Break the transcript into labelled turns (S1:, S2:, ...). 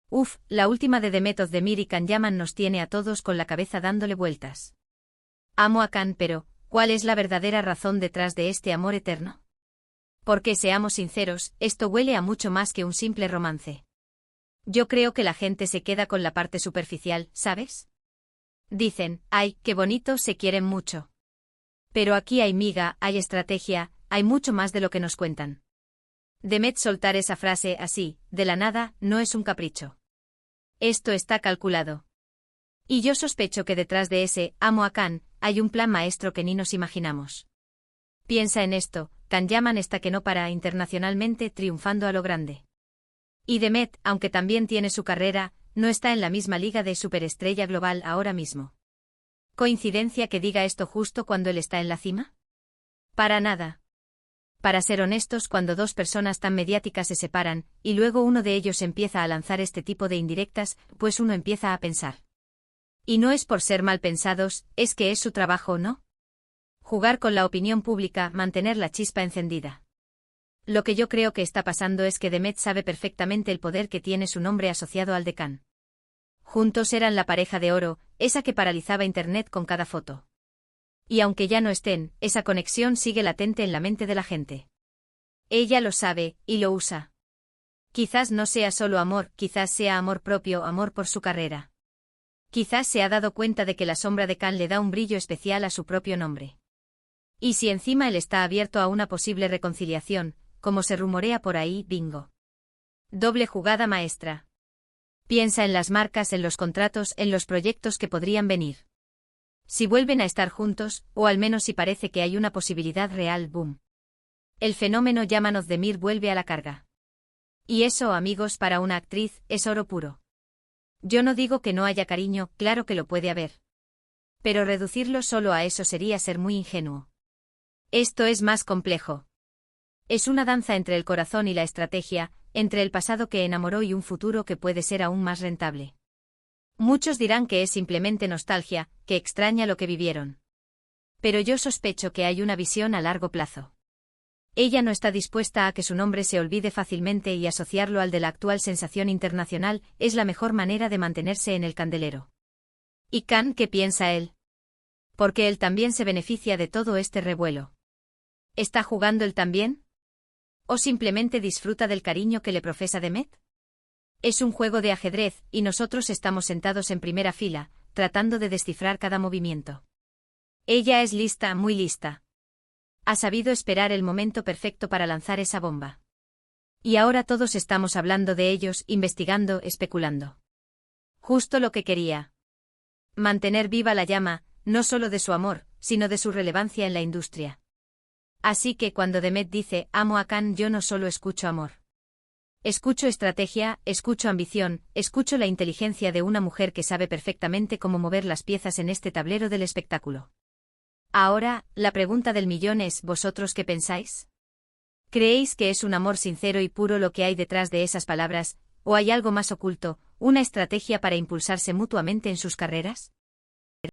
S1: Uf, la última de Demet Özdemir y Can Yaman nos tiene a todos con la cabeza dándole vueltas. Amo a Can, pero ¿cuál es la verdadera razón detrás de este amor eterno? Porque seamos sinceros, esto huele a mucho más que un simple romance. Yo creo que la gente se queda con la parte superficial, ¿sabes? Dicen, ay, qué bonito, se quieren mucho. Pero aquí hay miga, hay estrategia, hay mucho más de lo que nos cuentan. Demet soltar esa frase así, de la nada, no es un capricho. Esto está calculado. Y yo sospecho que detrás de ese amo a Can hay un plan maestro que ni nos imaginamos. Piensa en esto, Can Yaman está que no para internacionalmente triunfando a lo grande. Y Demet, aunque también tiene su carrera, no está en la misma liga de superestrella global ahora mismo. ¿Coincidencia que diga esto justo cuando él está en la cima? Para nada. Para ser honestos, cuando dos personas tan mediáticas se separan, y luego uno de ellos empieza a lanzar este tipo de indirectas, pues uno empieza a pensar. Y no es por ser mal pensados, es que es su trabajo, ¿no? Jugar con la opinión pública, mantener la chispa encendida. Lo que yo creo que está pasando es que Demet sabe perfectamente el poder que tiene su nombre asociado al de Can. Juntos eran la pareja de oro, esa que paralizaba Internet con cada foto. Y aunque ya no estén, esa conexión sigue latente en la mente de la gente. Ella lo sabe, y lo usa. Quizás no sea solo amor, quizás sea amor propio, amor por su carrera. Quizás se ha dado cuenta de que la sombra de Can le da un brillo especial a su propio nombre. Y si encima él está abierto a una posible reconciliación, como se rumorea por ahí, bingo. Doble jugada maestra. Piensa en las marcas, en los contratos, en los proyectos que podrían venir. Si vuelven a estar juntos, o al menos si parece que hay una posibilidad real, boom. El fenómeno Yaman Özdemir vuelve a la carga. Y eso, amigos, para una actriz, es oro puro. Yo no digo que no haya cariño, claro que lo puede haber. Pero reducirlo solo a eso sería ser muy ingenuo. Esto es más complejo. Es una danza entre el corazón y la estrategia, entre el pasado que enamoró y un futuro que puede ser aún más rentable. Muchos dirán que es simplemente nostalgia, que extraña lo que vivieron. Pero yo sospecho que hay una visión a largo plazo. Ella no está dispuesta a que su nombre se olvide fácilmente y asociarlo al de la actual sensación internacional es la mejor manera de mantenerse en el candelero. ¿Y Can, qué piensa él? Porque él también se beneficia de todo este revuelo. ¿Está jugando él también? ¿O simplemente disfruta del cariño que le profesa Demet? Es un juego de ajedrez, y nosotros estamos sentados en primera fila, tratando de descifrar cada movimiento. Ella es lista, muy lista. Ha sabido esperar el momento perfecto para lanzar esa bomba. Y ahora todos estamos hablando de ellos, investigando, especulando. Justo lo que quería. Mantener viva la llama, no solo de su amor, sino de su relevancia en la industria. Así que cuando Demet dice, amo a Can, yo no solo escucho amor. Escucho estrategia, escucho ambición, escucho la inteligencia de una mujer que sabe perfectamente cómo mover las piezas en este tablero del espectáculo. Ahora, la pregunta del millón es, ¿vosotros qué pensáis? ¿Creéis que es un amor sincero y puro lo que hay detrás de esas palabras, o hay algo más oculto, una estrategia para impulsarse mutuamente en sus carreras?